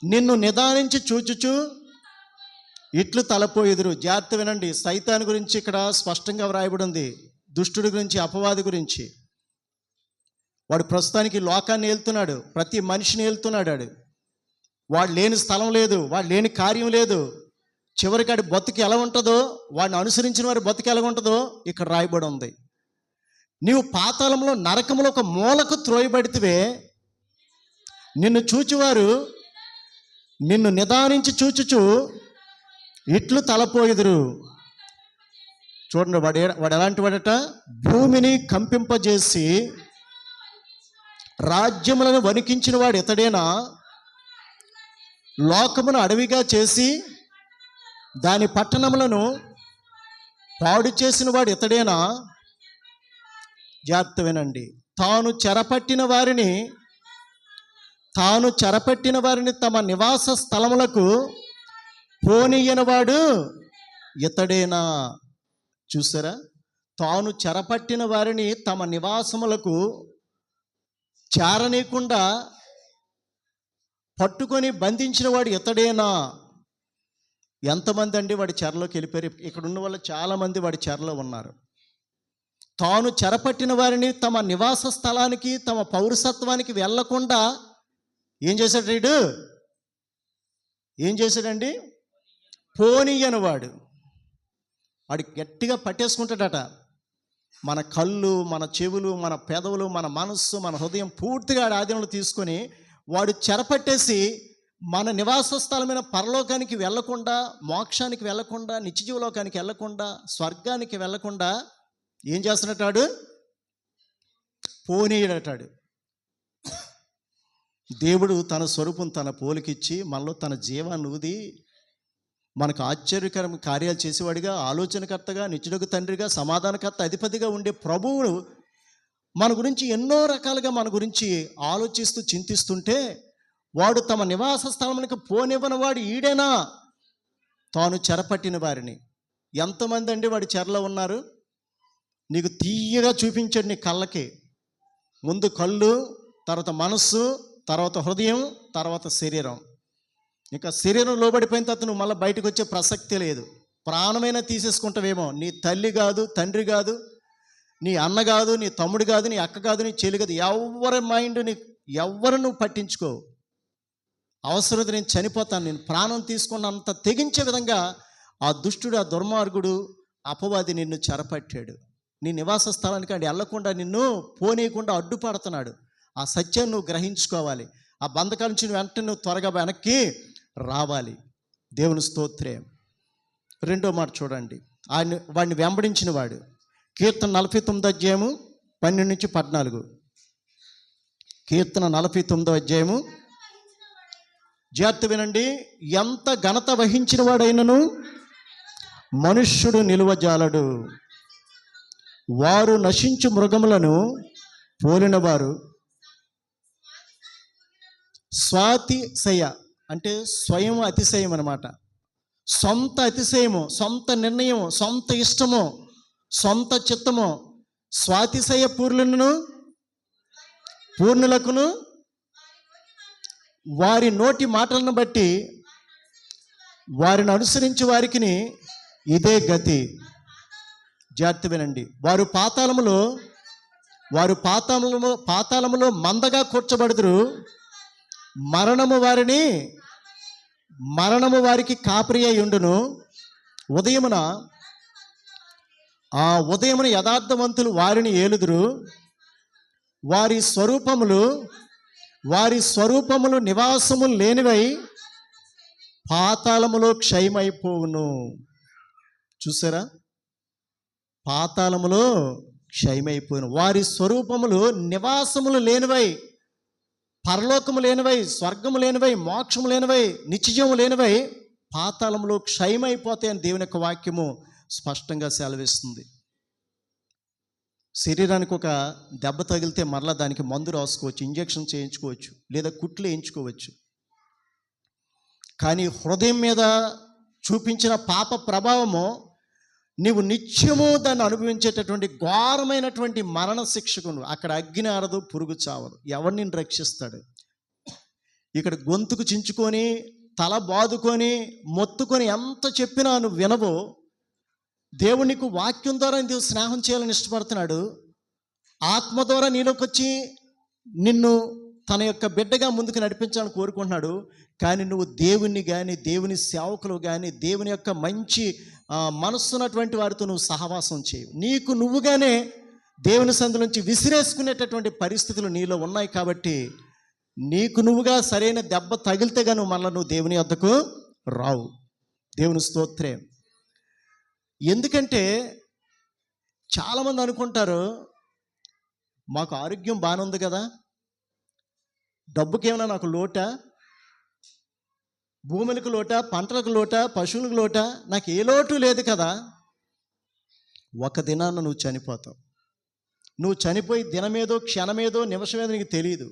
నిన్ను నిదానించి చూచుచు ఇట్లు తలపోయిదురు. జాగ్రత్త వినండి. సైతాన్ గురించి ఇక్కడ స్పష్టంగా వ్రాయబడి ఉంది. దుష్టుడి గురించి, అపవాది గురించి. వాడు ప్రస్తుతానికి లోకాన్ని ఏలుతున్నాడు, ప్రతి మనిషిని ఏలుతున్నాడు. వాడు లేని స్థలం లేదు, వాడు లేని కార్యం లేదు. చివరికి ఆడి బతుకు ఎలా ఉంటుందో, వాడిని అనుసరించిన వారి బతుకు ఎలా ఉంటుందో ఇక్కడ రాయబడి ఉంది. నీవు పాతాళంలో, నరకంలో ఒక మూలకు త్రోయబడితివే, నిన్ను చూచువారు నిన్ను నిదానించి చూచుచు ఇట్లు తలపోయిదురు. చూడండి, వాడు ఎలాంటి వాడట? భూమిని కంపింపజేసి రాజ్యములను వణికించిన వాడు ఇతడేనా? లోకమును అడవిగా చేసి దాని పట్టణములను పాడు చేసిన వాడు ఇతడేనా? జాగ్రత్త వినండి. తాను చెరపట్టిన వారిని తమ నివాస స్థలములకు పోనీయనవాడు ఇతడేనా? చూసారా? తాను చెరపట్టిన వారిని తమ నివాసములకు చేరనీయకుండా పట్టుకొని బంధించిన వాడు ఇతడేనా? ఎంతమంది అండి వాడి చెరలోకి వెళ్ళిపోయారు? ఇక్కడ ఉన్న వాళ్ళు చాలామంది వాడి చెరలో ఉన్నారు. తాను చెరపట్టిన వారిని తమ నివాస స్థలానికి, తమ పౌరసత్వానికి వెళ్లకుండా ఏం చేశాడు వీడు? ఏం చేశాడండి? పోనీయనవాడు. వాడు గట్టిగా పట్టేసుకుంటాడట. మన కళ్ళు, మన చెవులు, మన పెదవులు, మన మనస్సు, మన హృదయం పూర్తిగా ఆడి ఆధీనంలో తీసుకొని వాడు చెరపట్టేసి మన నివాస స్థలమైన పరలోకానికి వెళ్లకుండా, మోక్షానికి వెళ్లకుండా, నిత్యజీవలోకానికి వెళ్లకుండా, స్వర్గానికి వెళ్లకుండా ఏం చేస్తున్నట్టాడు? పోనీయడటాడు. దేవుడు తన స్వరూపం తన పోలికిచ్చి మనలో తన జీవాన్ని ఊది మనకు ఆశ్చర్యకరమైన కార్యాలు చేసేవాడిగా, ఆలోచనకర్తగా, నిత్యుడకు తండ్రిగా, సమాధానకర్త, అధిపతిగా ఉండే ప్రభువును మన గురించి ఎన్నో రకాలుగా మన గురించి ఆలోచిస్తూ చింతిస్తుంటే, వాడు తమ నివాస స్థలమునికి పోనివ్వని వాడు ఈడేనా తాను చెరపట్టిన వారిని. ఎంతమంది అండి వాడి చెరలో ఉన్నారు? నీకు తీయగా చూపించాడు నీ కళ్ళకి. ముందు కళ్ళు, తర్వాత మనస్సు, తర్వాత హృదయం, తర్వాత శరీరం. ఇంకా శరీరం లోబడిపోయిన తర్వాత నువ్వు మళ్ళీ బయటకు వచ్చే ప్రసక్తే లేదు. ప్రాణమైనా తీసేసుకుంటావేమో. నీ తల్లి కాదు, తండ్రి కాదు, నీ అన్న కాదు, నీ తమ్ముడు కాదు, నీ అక్క కాదు, నీ చెల్లి కాదు, ఎవరి మైండ్ ఎవరు నువ్వు పట్టించుకో. అవసరత నేను చనిపోతాను, నేను ప్రాణం తీసుకున్నంత తెగించే విధంగా ఆ దుష్టుడు, ఆ దుర్మార్గుడు, అపవాది నిన్ను చెరపట్టాడు. నీ నివాస స్థలానికి అది వెళ్లకుండా నిన్ను పోనీయకుండా అడ్డుపడుతున్నాడు. ఆ సత్యాన్ని నువ్వు గ్రహించుకోవాలి. ఆ బంధకాల నుంచి వెంటనే నువ్వు త్వరగా వెనక్కి రావాలి. దేవుని స్తోత్రం. రెండో మాట చూడండి, వాడిని వెంబడించిన వాడు. కీర్తన 49:12-14. కీర్తన 49 జాగ్రత్త వినండి. ఎంత ఘనత వహించిన వాడైనను మనుష్యుడు నిలువజాలడు. వారు నశించు మృగములను పోలిన వారు. స్వాతిశయ అంటే స్వయం అతిశయం అన్నమాట. సొంత అతిశయము, సొంత నిర్ణయము, సొంత ఇష్టము, సొంత చిత్తము. స్వాతిశయ పూర్ణులకును వారి నోటి మాటలను బట్టి వారిని అనుసరించి వారికి ఇదే గతి. జాగ్రత్త వినండి. వారు పాతాళములో మందగా కూర్చబడుదురు. మరణము వారికి కాపరి అయి ఉండును. ఉదయమున యథార్థవంతులు వారిని ఏలుదురు. వారి స్వరూపములు నివాసములు లేనివై పాతాళములో క్షయమైపోవును. చూసారా? పాతాళములో క్షయమైపోయిన వారి స్వరూపములు నివాసములు లేనివై, పరలోకము లేనివై, స్వర్గము లేనివై, మోక్షము లేనివై, నిత్యజీవము లేనివై పాతాళంలో క్షయమైపోతాయని దేవుని యొక్క వాక్యము స్పష్టంగా సెలవిస్తుంది. శరీరానికి ఒక దెబ్బ తగిలితే మరలా దానికి మందు రాసుకోవచ్చు, ఇంజెక్షన్ చేయించుకోవచ్చు, లేదా కుట్లు వేయించుకోవచ్చు. కానీ హృదయం మీద చూపించిన పాప ప్రభావము నీవు నిత్యము దాన్ని అనుభవించేటటువంటి ఘోరమైనటువంటి మరణ శిక్షకు. అక్కడ అగ్ని ఆరదు, పురుగు చావదు. ఎవరు నిన్ను రక్షిస్తాడు? ఇక్కడ గొంతుకు చించుకొని, తల బాదుకొని, మొత్తుకొని ఎంత చెప్పినా నువ్వు వినవో. దేవుడు నీకు వాక్యం ద్వారా నీవు స్నేహం చేయాలని ఇష్టపడుతున్నాడు. ఆత్మ ద్వారా నీలోకి వచ్చి నిన్ను తన యొక్క బిడ్డగా ముందుకు నడిపించాలని కోరుకుంటున్నాడు. కానీ నువ్వు దేవుణ్ణి కానీ, దేవుని సేవకులు కానీ, దేవుని యొక్క మంచి మనస్సున్నటువంటి వారితో నువ్వు సహవాసం చేయవు. నీకు నువ్వుగానే దేవుని సందుల నుంచి విసిరేసుకునేటటువంటి పరిస్థితులు నీలో ఉన్నాయి. కాబట్టి నీకు నువ్వుగా సరైన దెబ్బ తగిలితేగా నువ్వు మళ్ళీ నువ్వు దేవుని వద్దకు రావు. దేవుని స్తోత్రం. ఎందుకంటే చాలామంది అనుకుంటారు, మాకు ఆరోగ్యం బాగానే ఉంది కదా, డబ్బుకేమైనా నాకు లోటా, భూములకు లోటా, పంటలకు లోటా, పశువులకు లోటా, నాకు ఏ లోటు లేదు కదా. ఒక దినాన్న నువ్వు చనిపోతావు. నువ్వు చనిపోయి దినమేదో, క్షణమేదో, నిమిషమేదో నీకు తెలియదు.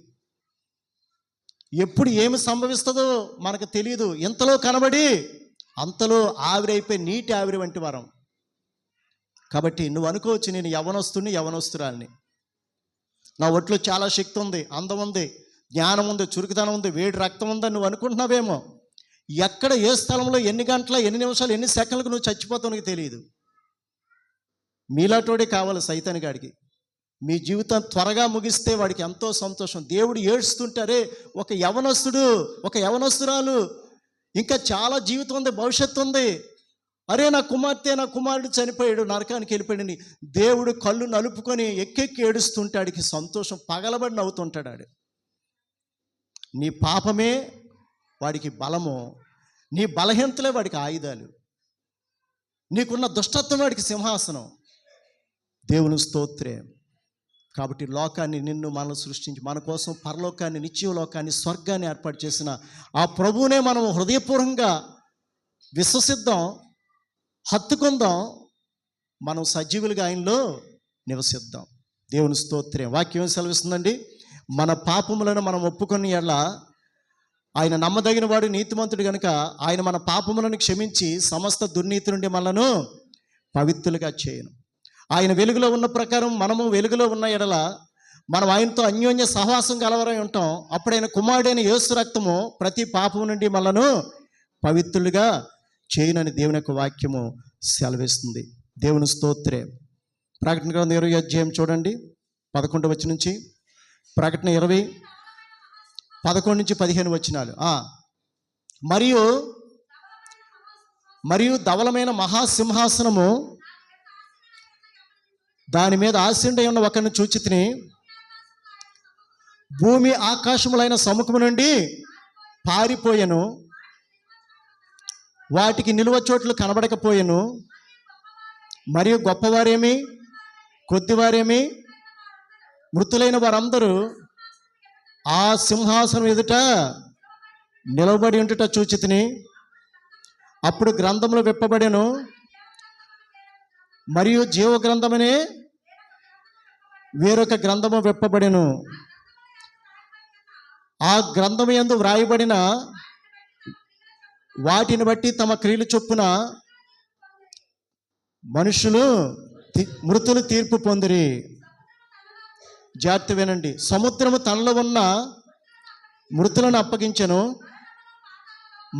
ఎప్పుడు ఏమి సంభవిస్తుందో మనకు తెలియదు. ఇంతలో కనబడి అంతలో ఆవిరైపోయి నీటి ఆవిరి వంటి వారం. కాబట్టి నువ్వు అనుకోవచ్చు, నేను యవనస్తురాల్ని, నా ఒంట్లో చాలా శక్తి ఉంది, అందం ఉంది, జ్ఞానం ఉంది, చురుకుదనం ఉంది, వేడి రక్తం ఉందని నువ్వు అనుకుంటున్నావేమో. ఎక్కడ, ఏ స్థలంలో, ఎన్ని గంటల, ఎన్ని నిమిషాలు, ఎన్ని సెకండ్లకు నువ్వు చచ్చిపోతావు నీకు తెలియదు. మీలాటోడే కావాలి సైతాన్ గాడికి. మీ జీవితం త్వరగా ముగిస్తే వాడికి ఎంతో సంతోషం. దేవుడు ఏడుస్తుంటారే, ఒక యవనస్తుడు, ఒక యవనస్తురాలు, ఇంకా చాలా జీవితం ఉంది, భవిష్యత్తు ఉంది, అరే నా కుమార్తె, నా కుమారుడు చనిపోయాడు, నరకానికి వెళ్ళిపోయాడని దేవుడు కళ్ళు నలుపుకొని ఎక్కెక్కి ఏడుస్తుంటాడికి సంతోషం, పగలబడి నవ్వుతుంటాడు. ఆడు నీ పాపమే వాడికి బలము, నీ బలహీనతలే వాడికి ఆయుధాలు, నీకున్న దుష్టత్వం వాడికి సింహాసనం. దేవుని స్తోత్రం. కాబట్టి లోకాన్ని నిన్ను మనల్ని సృష్టించి మన కోసం పరలోకాన్ని, నిత్య లోకాన్ని, స్వర్గాన్ని ఏర్పాటు చేసిన ఆ ప్రభువునే మనం హృదయపూర్వకంగా విశ్వసిద్దాం, హత్తుకుందాం, మనం సజీవులుగా ఆయనలో నివసిద్దాం. దేవుని స్తోత్రం. వాక్యం ఏం సెలవిస్తుందండి? మన పాపములను మనం ఒప్పుకొని ఎడల ఆయన నమ్మదగిన వాడు, నీతిమంతుడు కనుక ఆయన మన పాపములను క్షమించి సమస్త దుర్నీతి నుండి మనలను పవిత్రులుగా చేయను. ఆయన వెలుగులో ఉన్న ప్రకారం మనము వెలుగులో ఉన్న ఎడల మనం ఆయనతో అన్యోన్య సహవాసం కలవరై ఉంటాం. అప్పుడైన కుమారుడైన యేసు రక్తము ప్రతి పాపము నుండి మనలను పవిత్రులుగా చేయనని దేవుని యొక్క వాక్యము సెలవిస్తుంది. దేవుని స్తోత్రం. ప్రకటన గ్రంథం 20 అధ్యాయం చూడండి, 11 వచనం నుంచి. ప్రకటన 20 11 నుంచి 15 వచనాలు. మరియు ధవలమైన మహాసింహాసనము, దాని మీద ఆసీనుడై ఉన్న ఒకరిని చూచితిని. భూమి ఆకాశములైన సముఖము నుండి పారిపోయెను, వాటికి నిలువ చోట్లు కనబడకపోయెను. మరియు గొప్పవారేమి కొద్దివారేమి మృతులైన వారందరూ ఆ సింహాసనం ఎదుట నిలబడి ఉంటుట చూచితిని. అప్పుడు గ్రంథములు విప్పబడెను, మరియు జీవ గ్రంథమనే వేరొక గ్రంథము విప్పబడెను. ఆ గ్రంథము యందు వ్రాయబడిన వాటిని బట్టి తమ క్రియలు చొప్పున మృతులు తీర్పు పొందిరి. జాగ్రత్త వినండి. సముద్రము తనలో ఉన్న మృతులను అప్పగించెను,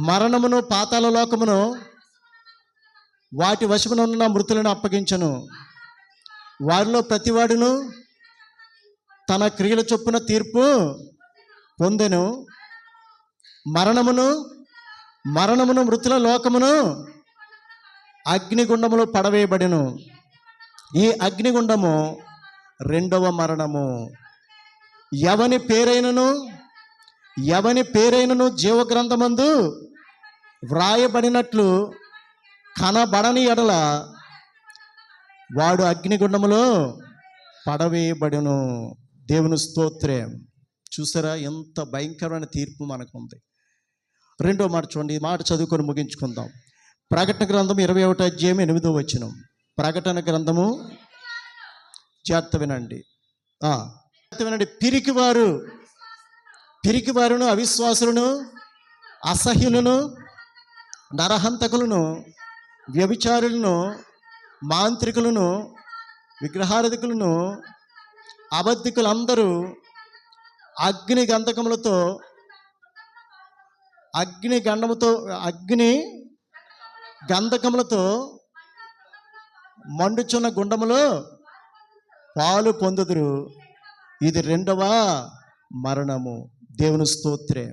మరణమును పాతాళ లోకమును వాటి వశమున ఉన్న మృతులను అప్పగించెను. వారిలో ప్రతివాడును తన క్రియల చొప్పున తీర్పు పొందెను. మరణమును మృతుల లోకమును అగ్నిగుండములో పడవేయబడెను. ఈ అగ్నిగుండము రెండవ మరణము. ఎవని పేరైనను జీవగ్రంథమందు వ్రాయబడినట్లు కనబడని ఎడల వాడు అగ్నిగుండములో పడవేయబడును. దేవుని స్తోత్రం. చూసారా ఎంత భయంకరమైన తీర్పు మనకు ఉంది. రెండో మాట చూడండి, ఈ మాట చదువుకొని ముగించుకుందాం. ప్రకటన గ్రంథం 21 అధ్యాయం 8వ వచనం. ప్రకటన గ్రంథము, జాగ్రత్త వినండి, పిరికివారును అవిశ్వాసులను, అసహ్యులను, నరహంతకులను, వ్యభిచారులను, మాంత్రికులను, విగ్రహారాధికులను, అబద్ధికులందరూ అగ్ని గంధకములతో మండుచున్న గుండములో పాలు పొందుదురు. ఇది రెండవ మరణము. దేవుని స్తోత్రం.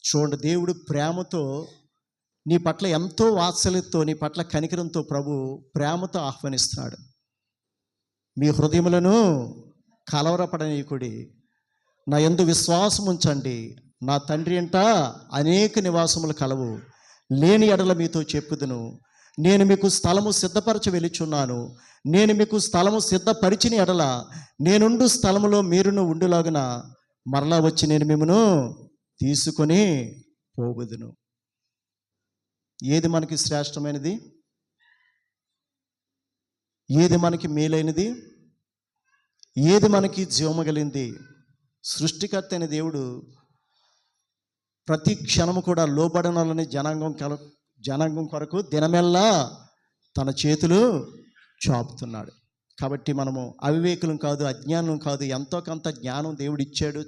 చూడండి, దేవుడు ప్రేమతో నీ పట్ల ఎంతో వాత్సల్యంతో, నీ పట్ల కనికరంతో ప్రభు ప్రేమతో ఆహ్వానిస్తున్నాడు. మీ హృదయములను కలవరపడనీయకుడి, నా యందు విశ్వాసం ఉంచండి. నా తండ్రి అంట అనేక నివాసములు కలవు, లేని ఎడల మీతో చెప్పుదును. నేను మీకు స్థలము సిద్ధపరచ వెలుచున్నాను. నేను మీకు స్థలము సిద్ధపరిచిన ఎడల నేనుండు స్థలములో మీరును ఉండులాగున మరలా వచ్చి నేను మిమ్మను తీసుకొని పోగుదును. ఏది మనకి శ్రేష్టమైనది? ఏది మనకి మేలైనది? ఏది మనకి జీవమగలింది? సృష్టికర్త అయిన దేవుడు ప్రతి క్షణము కూడా లోబడనాలని జనాంగం కొరకు దినమెల్లా తన చేతులు చాపుతున్నాడు. కాబట్టి మనము అవివేకులం కాదు, అజ్ఞానం కాదు. ఎంతో కొంత జ్ఞానం దేవుడు ఇచ్చాడు.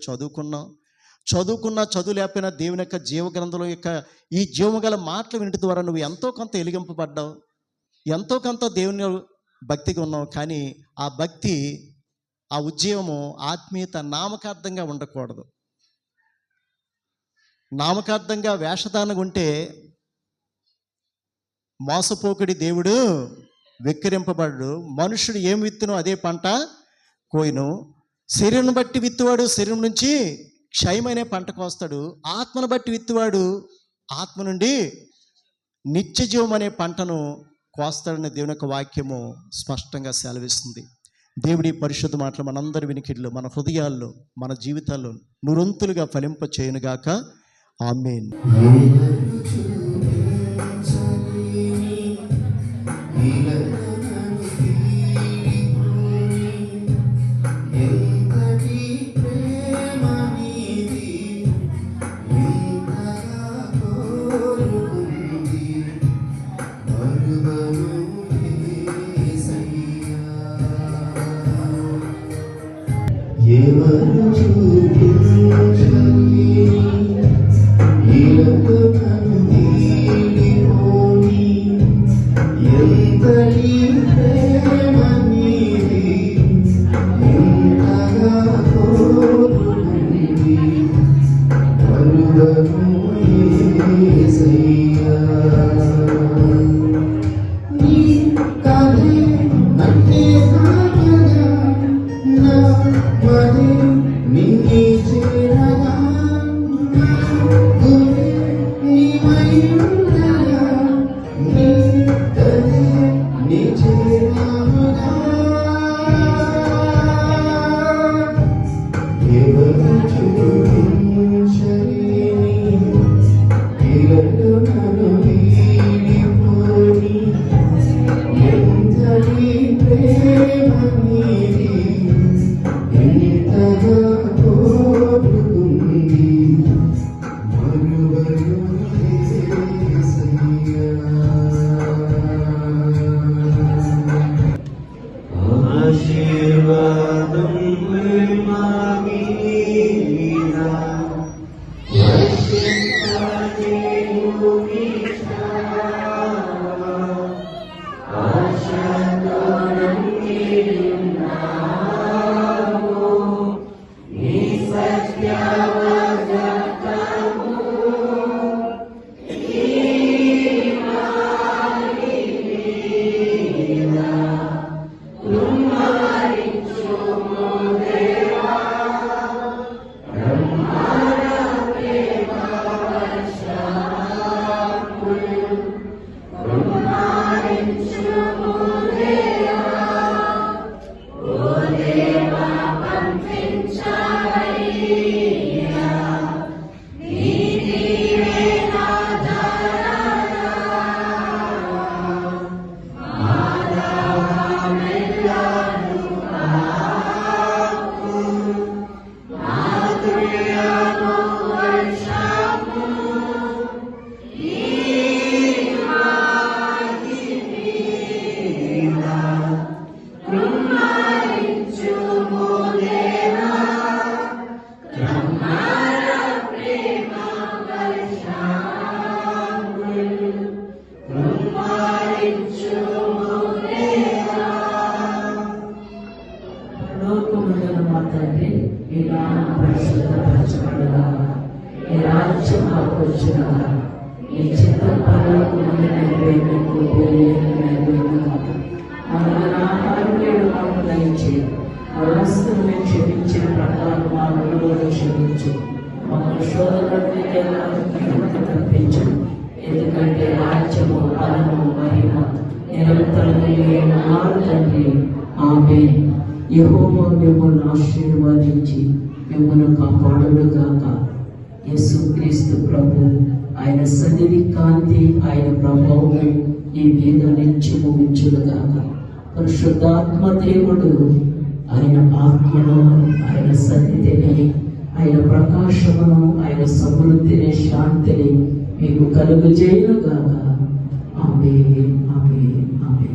చదువు లేకపోయినా దేవుని యొక్క జీవగ్రంథం యొక్క ఈ జీవము గల మాటలు వినటి ద్వారా నువ్వు ఎంతో కొంత ఎలిగింపబడ్డావు, ఎంతో కొంత దేవుని భక్తిగా ఉన్నావు. కానీ ఆ భక్తి, ఆ ఉద్యమము, ఆత్మీయత నామకార్థంగా ఉండకూడదు. నామకార్థంగా వేషధానంగా ఉంటే మోసపోకుడి దేవుడు వెక్కిరింపబడు. మనుషుడు ఏం విత్తునో అదే పంట కోయును. శరీరం బట్టి విత్తువాడు శరీరం నుంచి క్షయమైన పంట కోస్తాడు. ఆత్మను బట్టి విత్తువాడు ఆత్మ నుండి నిత్య జీవం అనే పంటను కోస్తాడని దేవుని యొక్క వాక్యము స్పష్టంగా సెలవిస్తుంది. దేవుడి పరిశుద్ధ మాటలు మనందరి వినికిడిలో, మన హృదయాల్లో, మన జీవితాల్లో నురంతులుగా ఫలింప చేయనుగాక. ఆమేన్. ఎందుకంటే రాజ్యము, బలము, మహిమ నిరంతరము తండ్రి. ఆమేన్. యెహోవా మిమ్మల్ని ఆశీర్వదించి మిమ్మల్ని కాపాడునుగాక. యేసుక్రీస్తు ప్రభు ఆయన సన్నిధి కాంతి, ఆయన ప్రభావం ఈ మీద నుంచి ముగించునుగాక. పరిశుద్ధాత్మ దేవుడు ఆయన ఆత్మను, ఆయన సన్నిధిని, ఆయన ప్రకాశమును, ఆయన సమృద్ధిని, శాంతిని మీకు కలుగజేయునుగాక. ఆమేన్, ఆమేన్, ఆమేన్.